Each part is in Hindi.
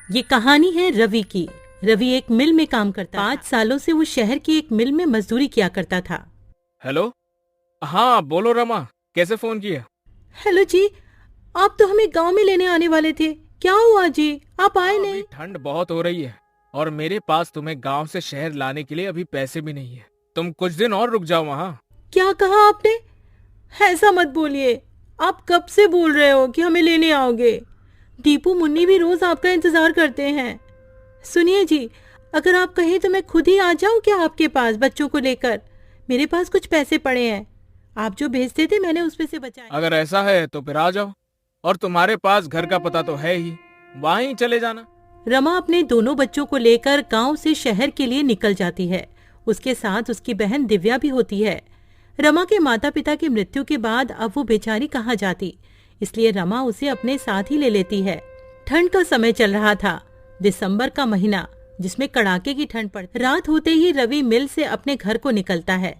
ये कहानी है रवि की। रवि एक मिल में काम करता 5 सालों से वो शहर की एक मिल में मजदूरी किया करता था। हेलो। हाँ बोलो रमा, कैसे फोन किया? हेलो जी, आप तो हमें गांव में लेने आने वाले थे, क्या हुआ जी, आप आए अभी नहीं? ठंड बहुत हो रही है और मेरे पास तुम्हें गांव से शहर लाने के लिए अभी पैसे भी नहीं है। तुम कुछ दिन और रुक जाओ वहाँ। क्या कहा आपने? ऐसा मत बोलिए। आप कब से बोल रहे हो कि हमें लेने आओगे? दीपू मुन्नी भी रोज आपका इंतजार करते हैं। सुनिए जी, अगर आप कहें तो मैं खुद ही आ जाऊं क्या आपके पास बच्चों को लेकर? मेरे पास कुछ पैसे पड़े हैं, आप जो भेजते थे मैंने उसमें से बचाए। अगर ऐसा है तो फिर आ जाओ, और तुम्हारे पास घर का पता तो है ही, वहाँ ही चले जाना। रमा अपने दोनों बच्चों को लेकर गांव से शहर के लिए निकल जाती है। उसके साथ उसकी बहन दिव्या भी होती है। रमा के माता पिता की मृत्यु के बाद अब वो बेचारी कहाँ जाती, इसलिए रमा उसे अपने साथ ही ले लेती है। ठंड का समय चल रहा था, दिसंबर का महीना, जिसमें कड़ाके की ठंड पड़ती। रात होते ही रवि मिल से अपने घर को निकलता है।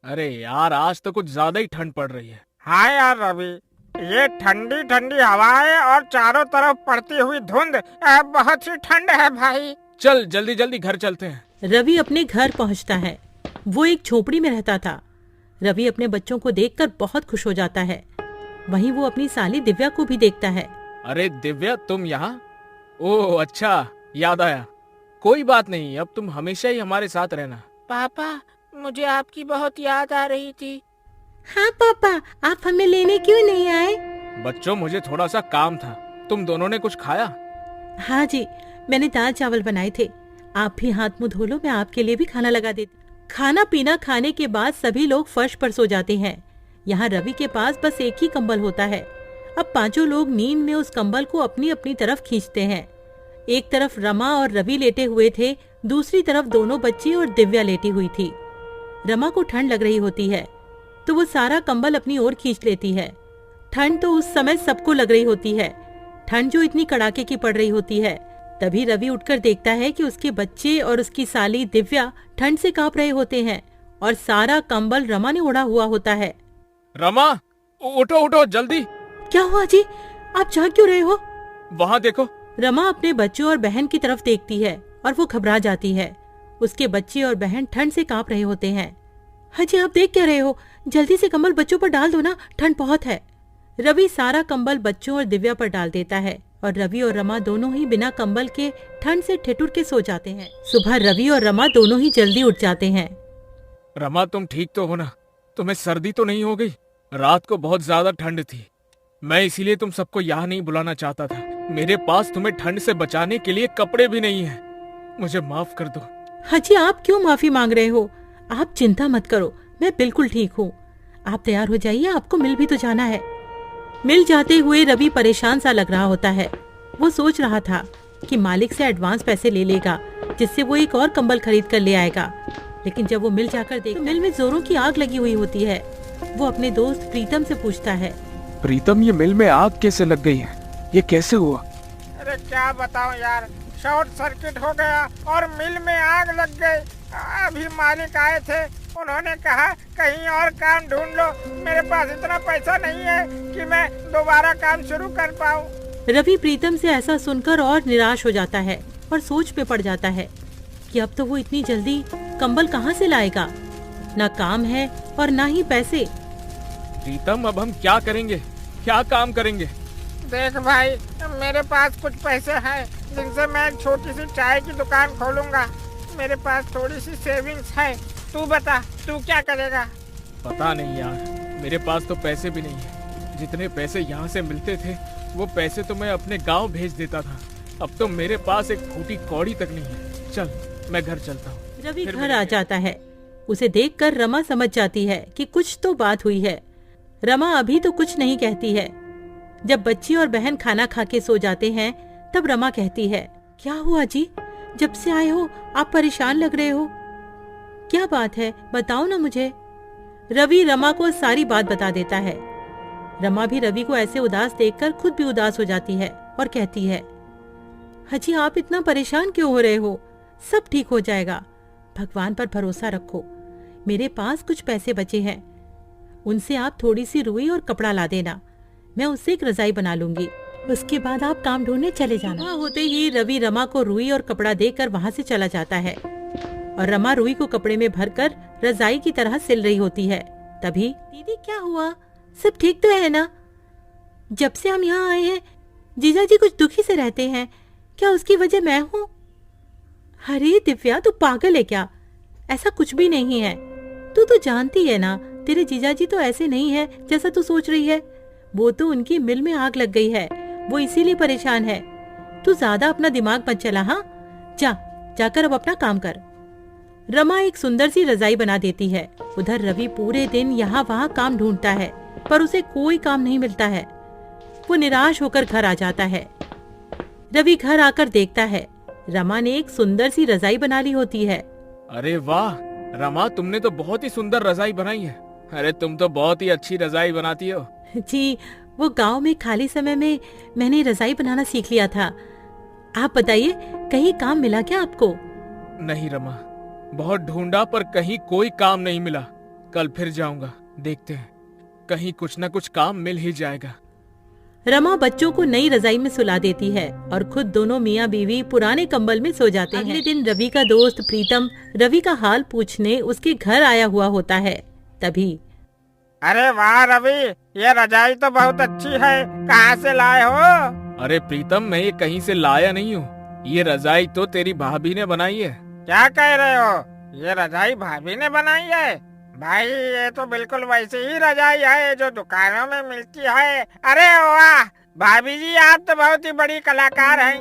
अरे यार, आज तो कुछ ज्यादा ही ठंड पड़ रही है। हाँ यार रवि, ये ठंडी ठंडी हवाएं और चारों तरफ पड़ती हुई धुंध, बहुत सी ठंड है भाई। चल जल्दी जल्दी घर चलते हैं। रवि अपने घर पहुंचता है। वो एक झोपड़ी में रहता था। रवि अपने बच्चों को देखकर बहुत खुश हो जाता है। वहीं वो अपनी साली दिव्या को भी देखता है। अरे दिव्या, तुम यहाँ? ओह अच्छा, याद आया। कोई बात नहीं, अब तुम हमेशा ही हमारे साथ रहना। पापा, मुझे आपकी बहुत याद आ रही थी। हाँ पापा, आप हमें लेने क्यों नहीं आए? बच्चों, मुझे थोड़ा सा काम था। तुम दोनों ने कुछ खाया? हाँ जी, मैंने दाल चावल बनाए थे। आप भी हाथ मुंह धो लो, मैं आपके लिए भी खाना लगा देती। खाना पीना खाने के बाद सभी लोग फर्श पर सो जाते हैं। यहाँ रवि के पास बस एक ही कंबल होता है। अब पांचों लोग नींद में उस कंबल को अपनी अपनी तरफ खींचते हैं। एक तरफ रमा और रवि लेटे हुए थे, दूसरी तरफ दोनों बच्ची और दिव्या लेटी हुई थी। रमा को ठंड लग रही होती है तो वो सारा कंबल अपनी ओर खींच लेती है। ठंड तो उस समय सबको लग रही होती है, ठंड जो इतनी कड़ाके की पड़ रही होती है। तभी रवि उठकर देखता है कि उसके बच्चे और उसकी साली दिव्या ठंड से कांप रहे होते हैं और सारा कंबल रमा ने ओढ़ा हुआ होता है। रमा, उठो उठो जल्दी। क्या हुआ जी, आप जाग क्यों रहे हो? वहाँ देखो। रमा अपने बच्चों और बहन की तरफ देखती है और वो घबरा जाती है। उसके बच्चे और बहन ठंड से कांप रहे होते हैं। हाजी, आप देख क्या रहे हो? जल्दी से कंबल बच्चों पर डाल दो ना, ठंड बहुत है। रवि सारा कंबल बच्चों और दिव्या पर डाल देता है और रवि और रमा दोनों ही बिना कंबल के ठंड से ठिठुर के सो जाते हैं। सुबह रवि और रमा दोनों ही जल्दी उठ जाते हैं। रमा, तुम ठीक तो हो ना? तुम्हें सर्दी तो नहीं हो गई? रात को बहुत ज्यादा ठंड थी, मैं इसीलिए तुम सबको यहाँ नहीं बुलाना चाहता था। मेरे पास तुम्हें ठंड से बचाने के लिए कपड़े भी नहीं है, मुझे माफ कर दो। हाजी, आप क्यों माफी मांग रहे हो? आप चिंता मत करो, मैं बिल्कुल ठीक हूँ। आप तैयार हो जाइए, आपको मिल भी तो जाना है। मिल जाते हुए रवि परेशान सा लग रहा होता है। वो सोच रहा था कि मालिक से एडवांस पैसे ले लेगा, जिससे वो एक और कंबल खरीद कर ले आएगा। लेकिन जब वो मिल जाकर देखता तो मिल में जोरों की आग लगी हुई होती है। वो अपने दोस्त प्रीतम से पूछता है, प्रीतम, ये मिल में आग कैसे लग गई है? ये कैसे हुआ? अरे क्या बताऊं यार, शॉर्ट सर्किट हो गया और मिल में आग लग गई। अभी मालिक आए थे, उन्होंने कहा कहीं और काम ढूंढ लो। मेरे पास इतना पैसा नहीं है कि मैं दोबारा काम शुरू कर पाऊं। रवि प्रीतम से ऐसा सुनकर और निराश हो जाता है और सोच में पड़ जाता है कि अब तो वो इतनी जल्दी कंबल कहाँ से लाएगा। ना काम है और ना ही पैसे। प्रीतम, अब हम क्या करेंगे? क्या काम करेंगे? देख भाई, मेरे पास कुछ पैसे हैं जिनसे मैं एक छोटी सी चाय की दुकान खोलूंगा। मेरे पास थोड़ी सी सेविंग्स है। तू बता, तू क्या करेगा? पता नहीं यार, मेरे पास तो पैसे भी नहीं है। जितने पैसे यहाँ से मिलते थे वो पैसे तो मैं अपने गांव भेज देता था। अब तो मेरे पास एक फूटी कौड़ी तक नहीं है। चल, मैं घर चलता हूँ। रवि घर आ जाता है। उसे देखकर रमा समझ जाती है कि कुछ तो बात हुई है। रमा अभी तो कुछ नहीं कहती है। जब बच्ची और बहन खाना खा के सो जाते हैं तब रमा कहती है, क्या हुआ जी, जब से आए हो आप परेशान लग रहे हो, क्या बात है, बताओ ना मुझे। रवि रमा को सारी बात बता देता है। रमा भी रवि को ऐसे उदास देखकर खुद भी उदास हो जाती है और कहती है, हाजी, आप इतना परेशान क्यों हो रहे हो? सब ठीक हो जाएगा, भगवान पर भरोसा रखो। मेरे पास कुछ पैसे बचे हैं, उनसे आप थोड़ी सी रुई और कपड़ा ला देना, मैं उससे एक रजाई बना लूंगी। उसके बाद आप काम ढूंढने चले जाना। सुबह होते ही रवि रमा को रुई और कपड़ा देकर वहाँ से चला जाता है और रमा रुई को कपड़े में भरकर रजाई की तरह सिल रही होती है। तभी दीदी क्या हुआ, सब ठीक तो है ना? जब से हम यहाँ आए हैं जीजा जी कुछ दुखी से रहते हैं, क्या उसकी वजह मैं हूँ? अरे दिव्या तू पागल है क्या? ऐसा कुछ भी नहीं है। तू तो जानती है ना तेरे जीजा जी तो ऐसे नहीं है जैसा तू सोच रही है। वो तो उनकी मिल में आग लग गई है, वो इसीलिए परेशान है। तू ज्यादा अपना दिमाग मत चला। हाँ जाकर अब अपना काम कर। रमा एक सुंदर सी रजाई बना देती है। उधर रवि पूरे दिन यहाँ वहाँ काम ढूंढता है पर उसे कोई काम नहीं मिलता है। वो निराश होकर घर आ जाता है। रवि घर आकर देखता है रमा ने एक सुंदर सी रजाई बना ली होती है। अरे वाह रमा, तुमने तो बहुत ही सुंदर रजाई बनाई है। अरे तुम तो बहुत ही अच्छी रजाई बनाती हो। जी वो गांव में खाली समय में मैंने रजाई बनाना सीख लिया था। आप बताइए कहीं काम मिला क्या आपको? नहीं रमा, बहुत ढूंढा पर कहीं कोई काम नहीं मिला। कल फिर जाऊंगा, देखते हैं कहीं कुछ न कुछ काम मिल ही जाएगा। रमा बच्चों को नई रजाई में सुला देती है और खुद दोनों मियाँ बीवी पुराने कंबल में सो जाते हैं। अगले दिन रवि का दोस्त प्रीतम रवि का हाल पूछने उसके घर आया हुआ होता है। तभी अरे वाह रवि, ये रजाई तो बहुत अच्छी है, कहाँ से लाए हो? अरे प्रीतम, मैं ये कहीं से लाया नहीं हूँ। ये रजाई तो तेरी भाभी ने बनाई है। क्या कह रहे हो? ये रजाई भाभी ने बनाई है? भाई ये तो बिल्कुल वैसी ही रजाई है जो दुकानों में मिलती है। अरे वाह भाभी जी, आप तो बहुत ही बड़ी कलाकार हैं।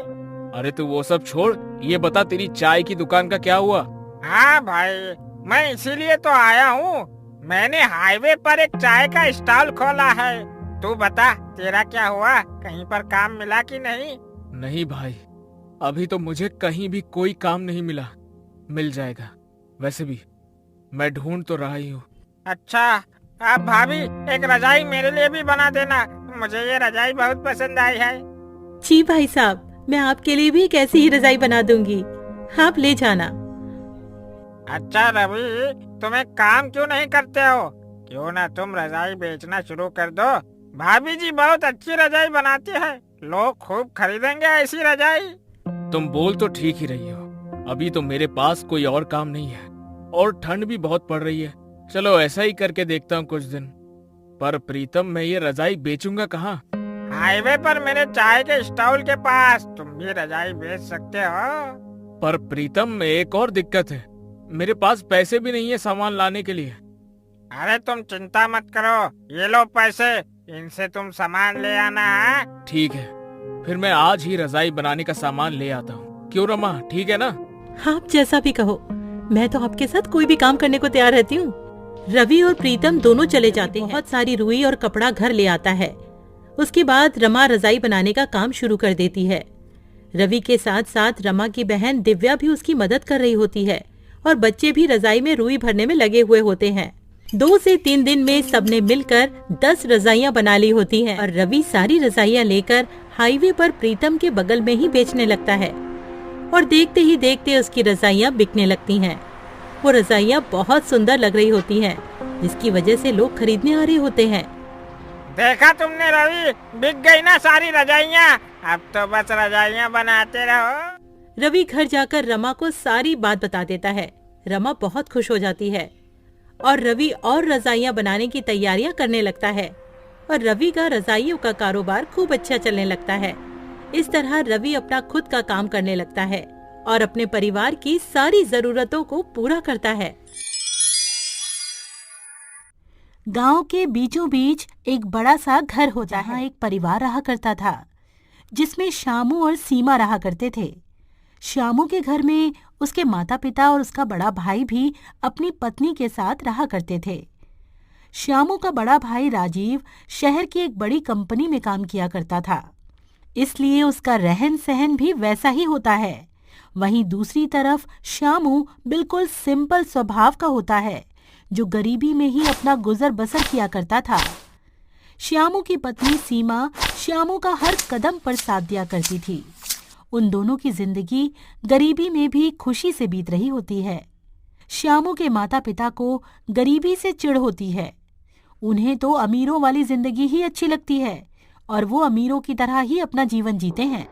अरे तू वो सब छोड़, ये बता तेरी चाय की दुकान का क्या हुआ? हाँ भाई, मैं इसीलिए तो आया हूँ। मैंने हाईवे पर एक चाय का स्टॉल खोला है। तू बता तेरा क्या हुआ, कहीं पर काम मिला कि नहीं? नहीं भाई, अभी तो मुझे कहीं भी कोई काम नहीं मिला। मिल जाएगा, वैसे भी मैं ढूंढ तो रहा ही हूँ। अच्छा, आप भाभी एक रजाई मेरे लिए भी बना देना, मुझे ये रजाई बहुत पसंद आई है। जी भाई साहब, मैं आपके लिए भी एक ऐसी ही रजाई बना दूंगी, आप ले जाना। अच्छा रवि, तुम एक काम क्यों नहीं करते हो? क्यों ना तुम रजाई बेचना शुरू कर दो। भाभी जी बहुत अच्छी रजाई बनाती है, लोग खूब खरीदेंगे ऐसी रजाई। तुम बोल तो ठीक ही रही हो, अभी तो मेरे पास कोई और काम नहीं है और ठंड भी बहुत पड़ रही है। चलो ऐसा ही करके देखता हूँ कुछ दिन। पर प्रीतम, मैं ये रजाई बेचूंगा कहाँ? हाईवे पर मेरे चाय के स्टॉल के पास तुम भी रजाई बेच सकते हो। पर प्रीतम, एक और दिक्कत है, मेरे पास पैसे भी नहीं है सामान लाने के लिए। अरे तुम चिंता मत करो, ये लो पैसे, इनसे तुम सामान ले आना है। ठीक है, फिर मैं आज ही रजाई बनाने का सामान ले आता हूँ। क्यों रमा, ठीक है ना? आप जैसा भी कहो, मैं तो आपके साथ कोई भी काम करने को तैयार रहती हूँ। रवि और प्रीतम दोनों चले जाते हैं। बहुत सारी रुई और कपड़ा घर ले आता है। उसके बाद रमा रजाई बनाने का काम शुरू कर देती है। रवि के साथ साथ रमा की बहन दिव्या भी उसकी मदद कर रही होती है और बच्चे भी रजाई में रुई भरने में लगे हुए होते हैं। 2 से 3 दिन में सबने मिलकर 10 रजाइयाँ बना ली होती हैं और रवि सारी रजाइयाँ लेकर हाईवे पर प्रीतम के बगल में ही बेचने लगता है और देखते ही देखते उसकी रजाइयाँ बिकने लगती हैं। वो रजाइयाँ बहुत सुंदर लग रही होती हैं, जिसकी वजह से लोग खरीदने आ रहे होते हैं। देखा तुमने रवि, बिक गई ना सारी रजाइयाँ, अब तो बस रजाइयाँ बनाते रहो। रवि घर जाकर रमा को सारी बात बता देता है। रमा बहुत खुश हो जाती है और रवि और रजाइयाँ बनाने की तैयारियां करने लगता है और रवि का रजाइयों का कारोबार खूब अच्छा चलने लगता है। इस तरह रवि अपना खुद का काम करने लगता है और अपने परिवार की सारी जरूरतों को पूरा करता है। गांव के बीचों बीच एक बड़ा सा घर होता है। जहाँ एक परिवार रहा करता था, जिसमें श्यामू और सीमा रहा करते थे। श्यामू के घर में उसके माता पिता और उसका बड़ा भाई भी अपनी पत्नी के साथ रहा करते थे। श्यामू का बड़ा भाई राजीव शहर की एक बड़ी कंपनी में काम किया करता था, इसलिए उसका रहन सहन भी वैसा ही होता है। वहीं दूसरी तरफ श्यामू बिल्कुल सिंपल स्वभाव का होता है, जो गरीबी में ही अपना गुजर बसर किया करता था। श्यामू की पत्नी सीमा श्यामू का हर कदम पर साथ दिया करती थी। उन दोनों की जिंदगी गरीबी में भी खुशी से बीत रही होती है। श्यामू के माता पिता को गरीबी से चिढ़ होती है। उन्हें तो अमीरों वाली जिंदगी ही अच्छी लगती है और वो अमीरों की तरह ही अपना जीवन जीते हैं।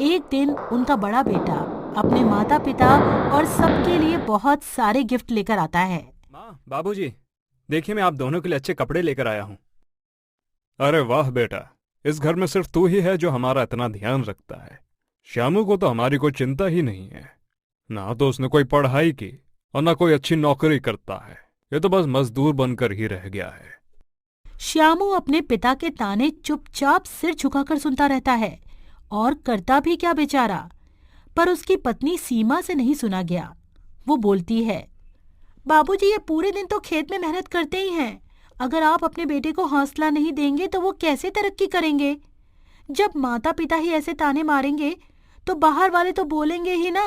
एक दिन उनका बड़ा बेटा अपने माता पिता और सबके लिए बहुत सारे गिफ्ट लेकर आता है। माँ, बाबूजी, देखिए मैं आप दोनों के लिए अच्छे कपड़े लेकर आया हूँ। अरे वाह बेटा, इस घर में सिर्फ तू ही है जो हमारा इतना ध्यान रखता है। श्यामू को तो हमारी कोई चिंता ही नहीं है। ना तो उसने कोई पढ़ाई की और ना कोई अच्छी नौकरी करता है। ये तो बस मजदूर बनकर ही रह गया है। श्यामू अपने पिता के ताने चुपचाप सिर झुकाकर सुनता रहता है और करता भी क्या बेचारा। पर उसकी पत्नी सीमा से नहीं सुना गया। वो बोलती है, बाबूजी ये पूरे दिन तो खेत में मेहनत करते ही हैं। अगर आप अपने बेटे को हौसला नहीं देंगे तो वो कैसे तरक्की करेंगे। जब माता पिता ही ऐसे ताने मारेंगे तो बाहर वाले तो बोलेंगे ही ना।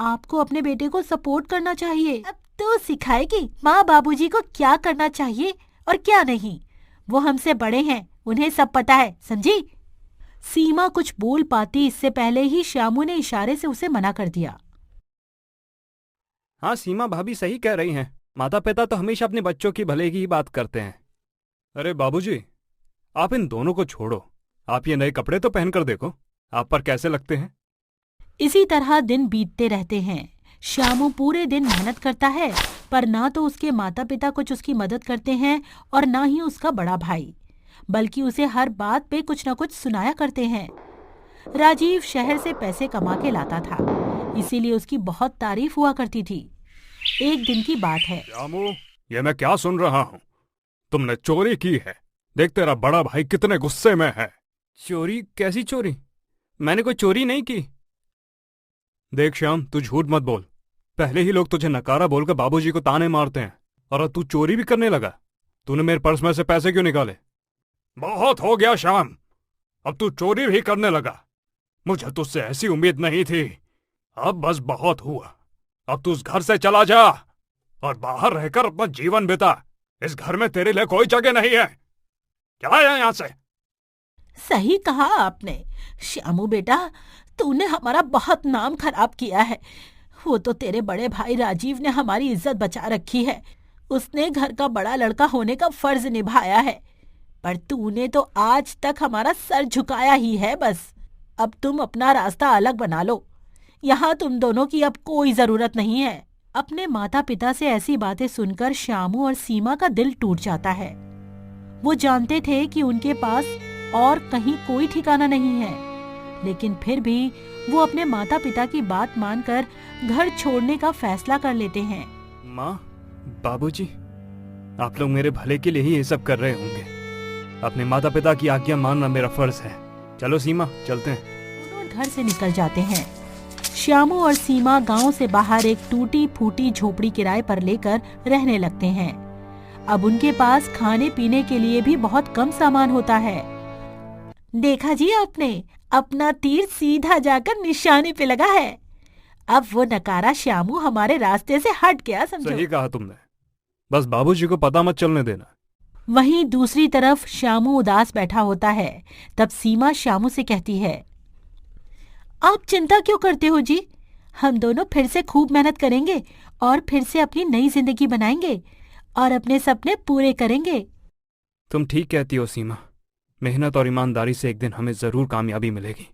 आपको अपने बेटे को सपोर्ट करना चाहिए। अब तो सिखाएगी माँ बाबूजी को क्या करना चाहिए और क्या नहीं। वो हमसे बड़े हैं, उन्हें सब पता है, समझी। सीमा कुछ बोल पाती इससे पहले ही श्यामू ने इशारे से उसे मना कर दिया। हाँ, सीमा भाभी सही कह रही हैं। माता पिता तो हमेशा अपने बच्चों की भले की ही बात करते हैं। अरे बाबूजी, आप इन दोनों को छोड़ो। आप ये नए कपड़े तो पहनकर देखो, आप पर कैसे लगते हैं। इसी तरह दिन बीतते रहते हैं। श्यामू पूरे दिन मेहनत करता है, पर ना तो उसके माता पिता कुछ उसकी मदद करते हैं और ना ही उसका बड़ा भाई, बल्कि उसे हर बात पे कुछ न कुछ सुनाया करते हैं। राजीव शहर से पैसे कमा के लाता था, इसीलिए उसकी बहुत तारीफ हुआ करती थी। एक दिन की बात है। श्यामू, ये मैं क्या सुन रहा हूँ? तुमने चोरी की है। देख तेरा बड़ा भाई कितने गुस्से में है। चोरी? कैसी चोरी? मैंने कोई चोरी नहीं की। देख श्याम, तू झूठ मत बोल। पहले ही लोग तुझे नकारा बोलकर बाबूजी को ताने मारते हैं और अब तू चोरी भी करने लगा। तूने मेरे पर्स में से पैसे क्यों निकाले? बहुत हो गया श्याम, अब तू चोरी भी करने लगा। मुझे तुझसे ऐसी उम्मीद नहीं थी। अब बस बहुत हुआ। अब तू उस घर से चला जा और बाहर रहकर अपना जीवन बिता। इस घर में तेरे लिए कोई जगह नहीं है। चला जा यहाँ से। सही कहा आपने श्यामू बेटा, तूने हमारा बहुत नाम खराब किया है। वो तो तेरे बड़े भाई राजीव ने हमारी इज्जत बचा रखी है। उसने घर का बड़ा लड़का होने का फर्ज निभाया है, पर तूने तो आज तक हमारा सर झुकाया ही है। बस अब तुम अपना रास्ता अलग बना लो। यहाँ तुम दोनों की अब कोई जरूरत नहीं है। अपने माता पिता से ऐसी बातें सुनकर श्यामू और सीमा का दिल टूट जाता है। वो जानते थे कि उनके पास और कहीं कोई ठिकाना नहीं है, लेकिन फिर भी वो अपने माता पिता की बात मानकर घर छोड़ने का फैसला कर लेते हैं। माँ, बाबूजी, आप लोग मेरे भले के लिए ही ये सब कर रहे होंगे। अपने माता पिता की आज्ञा मानना मेरा फर्ज है। चलो सीमा, चलते हैं। दोनों घर से निकल जाते हैं। श्यामू और सीमा गांव से बाहर एक टूटी फूटी झोपड़ी किराए पर लेकर रहने लगते हैं। अब उनके पास खाने पीने के लिए भी बहुत कम सामान होता है। देखा जी आपने, अपना तीर सीधा जाकर निशाने पे लगा है। अब वो नकारा श्यामू हमारे रास्ते से हट गया, समझो। सही कहा तुमने। बस बाबूजी को पता मत चलने देना। वहीं दूसरी तरफ श्यामू उदास बैठा होता है। तब सीमा श्यामू से कहती है, आप चिंता क्यों करते हो जी? हम दोनों फिर से खूब मेहनत करेंगे और फिर से अपनी नई जिंदगी बनाएंगे और अपने सपने पूरे करेंगे। तुम ठीक कहती हो सीमा। मेहनत और ईमानदारी से एक दिन हमें जरूर कामयाबी मिलेगी।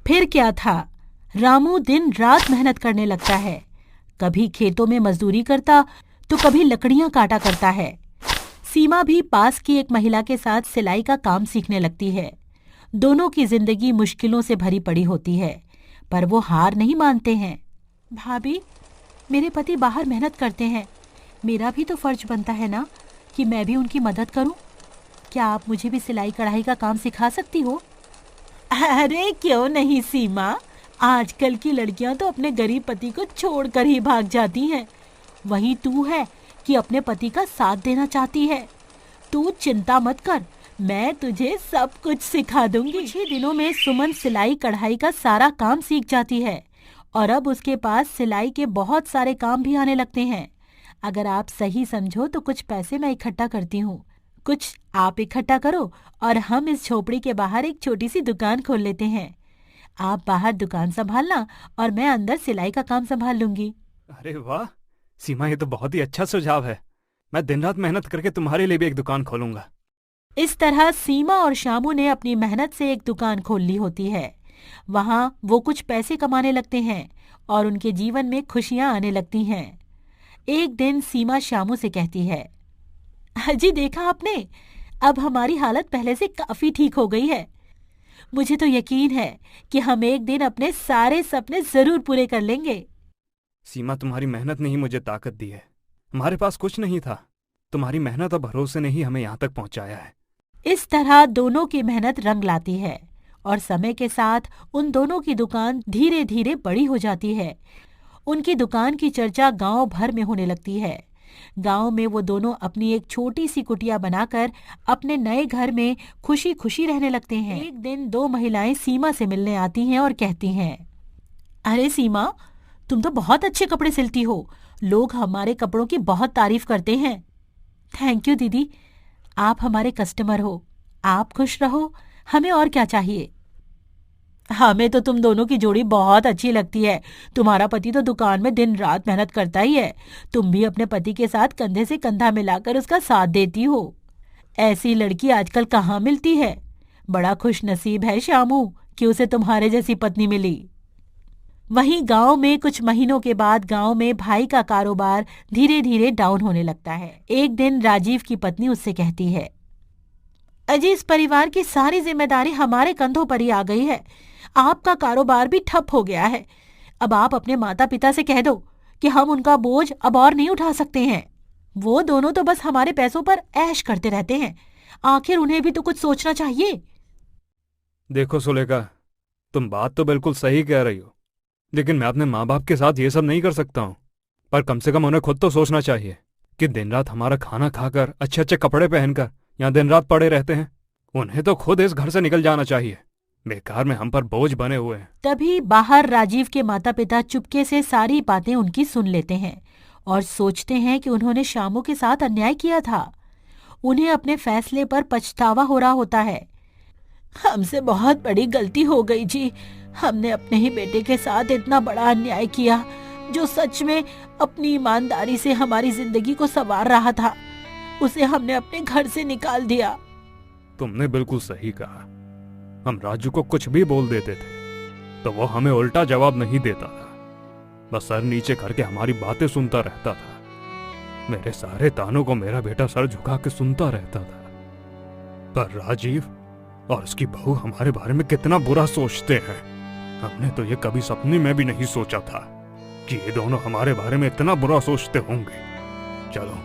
फिर क्या था, रामू दिन रात मेहनत करने लगता है। कभी खेतों में मजदूरी करता तो कभी लकड़ियां काटा करता है। सीमा भी पास की एक महिला के साथ सिलाई का काम सीखने लगती है। दोनों की जिंदगी मुश्किलों से भरी पड़ी होती है, पर वो हार नहीं मानते हैं। भाभी, मेरे पति बाहर मेहनत करते हैं, मेरा भी तो फर्ज बनता है ना कि मैं भी उनकी मदद करूं। क्या आप मुझे भी सिलाई कढ़ाई का काम सिखा सकती हो? अरे क्यों नहीं सीमा, आजकल की लड़कियां तो अपने गरीब पति को छोड़कर ही भाग जाती हैं। वही तू है कि अपने पति का साथ देना चाहती है। तू चिंता मत कर, मैं तुझे सब कुछ सिखा दूंगी। कुछ ही दिनों में सुमन सिलाई कढ़ाई का सारा काम सीख जाती है और अब उसके पास सिलाई के बहुत सारे काम भी आने लगते हैं। अगर आप सही समझो तो कुछ पैसे मैं इकट्ठा करती हूँ, कुछ आप इकट्ठा करो और हम इस झोपड़ी के बाहर एक छोटी सी दुकान खोल लेते हैं। आप बाहर दुकान संभालना और मैं अंदर सिलाई का काम संभाल लूंगी। अरे वाह सीमा, ये तो बहुत ही अच्छा सुझाव है। मैं दिन रात मेहनत करके तुम्हारे लिए भी एक दुकान खोलूंगा। इस तरह सीमा और शामू ने अपनी मेहनत से एक दुकान खोल ली होती है। वहां वो कुछ पैसे कमाने लगते हैं और उनके जीवन में खुशियां आने लगती हैं। एक दिन सीमा शामू से कहती है, अजी देखा आपने, अब हमारी हालत पहले से काफी ठीक हो गई है। मुझे तो यकीन है कि हम एक दिन अपने सारे सपने जरूर पूरे कर लेंगे। सीमा, तुम्हारी मेहनत ने ही मुझे ताकत दी है। हमारे पास कुछ नहीं था, तुम्हारी मेहनत और भरोसे ने ही हमें यहाँ तक पहुँचाया है। इस तरह दोनों की मेहनत रंग लाती है और समय के साथ उन दोनों की दुकान धीरे धीरे बड़ी हो जाती है। उनकी दुकान की चर्चा गांव भर में होने लगती है। गांव में वो दोनों अपनी एक छोटी सी कुटिया बनाकर अपने नए घर में खुशी खुशी रहने लगते हैं। एक दिन दो महिलाएं सीमा से मिलने आती हैं और कहती हैं, अरे सीमा, तुम तो बहुत अच्छे कपड़े सिलती हो, लोग हमारे कपड़ों की बहुत तारीफ करते हैं। थैंक यू दीदी, आप हमारे कस्टमर हो, आप खुश रहो, हमें और क्या चाहिए। हमें तो तुम दोनों की जोड़ी बहुत अच्छी लगती है। तुम्हारा पति तो दुकान में दिन रात मेहनत करता ही है, तुम भी अपने पति के साथ कंधे से कंधा मिलाकर उसका साथ देती हो। ऐसी लड़की आजकल कहाँ मिलती है। बड़ा खुश नसीब है शामू कि उसे तुम्हारे जैसी पत्नी मिली। वहीं गांव में कुछ महीनों के बाद गांव में भाई का कारोबार धीरे धीरे डाउन होने लगता है। एक दिन राजीव की पत्नी उससे कहती है, अजी इस परिवार की सारी जिम्मेदारी हमारे कंधों पर ही आ गई है। आपका कारोबार भी ठप हो गया है। अब आप अपने माता पिता से कह दो कि हम उनका बोझ अब और नहीं उठा सकते हैं। वो दोनों तो बस हमारे पैसों पर ऐश करते रहते हैं, आखिर उन्हें भी तो कुछ सोचना चाहिए। देखो सुलेखा, तुम बात तो बिल्कुल सही कह रही हो, लेकिन मैं अपने माँ बाप के साथ ये सब नहीं कर सकता हूँ। पर कम से कम उन्हें खुद तो सोचना चाहिए कि दिन रात हमारा खाना खाकर अच्छे अच्छे कपड़े पहनकर यहाँ दिन रात पड़े रहते हैं। उन्हें तो खुद इस घर से निकल जाना चाहिए, बेकार में हम पर बोझ बने हुए हैं। तभी बाहर राजीव के माता पिता चुपके से सारी बातें उनकी सुन लेते हैं और सोचते हैं कि उन्होंने शामू के साथ अन्याय किया था। उन्हें अपने फैसले पर पछतावा हो रहा होता है। हमसे बहुत बड़ी गलती हो गई जी, हमने अपने ही बेटे के साथ इतना बड़ा अन्याय किया, जो सच में अपनी ईमानदारी से हमारी जिंदगी को संवार रहा था, उसे हमने अपने घर से निकाल दिया। तुमने बिल्कुल सही कहा। हम राजू को कुछ भी बोल देते थे तो वो हमें उल्टा जवाब नहीं देता था, बस सर नीचे करके हमारी बातें सुनता रहता था। मेरे सारे तानों को मेरा बेटा सर झुका के सुनता रहता था। पर राजीव और उसकी बहू हमारे बारे में कितना बुरा सोचते हैं। हमने तो ये कभी सपने में भी नहीं सोचा था कि ये दोनों हमारे बारे में इतना बुरा सोचते होंगे। चलो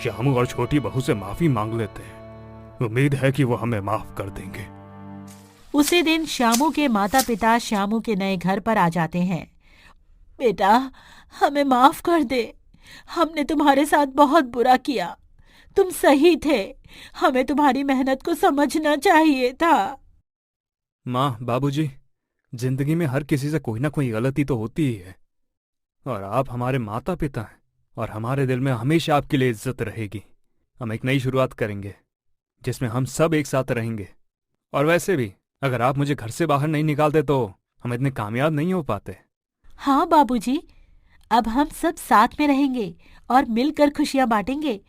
श्यामू और छोटी बहू से माफी मांग लेते हैं, उम्मीद है कि वो हमें माफ कर देंगे। उसी दिन श्यामू के माता पिता श्यामू के नए घर पर आ जाते हैं। बेटा, हमें माफ कर दे, हमने तुम्हारे साथ बहुत बुरा किया, तुम सही थे, हमें तुम्हारी मेहनत को समझना चाहिए था। माँ, बाबूजी, जिंदगी में हर किसी से कोई ना कोई गलती तो होती ही है, और आप हमारे माता पिता हैं और हमारे दिल में हमेशा आपके लिए इज्जत रहेगी। हम एक नई शुरुआत करेंगे जिसमें हम सब एक साथ रहेंगे। और वैसे भी अगर आप मुझे घर से बाहर नहीं निकालते तो हम इतने कामयाब नहीं हो पाते। हाँ बाबूजी, अब हम सब साथ में रहेंगे और मिलकर खुशियां बांटेंगे।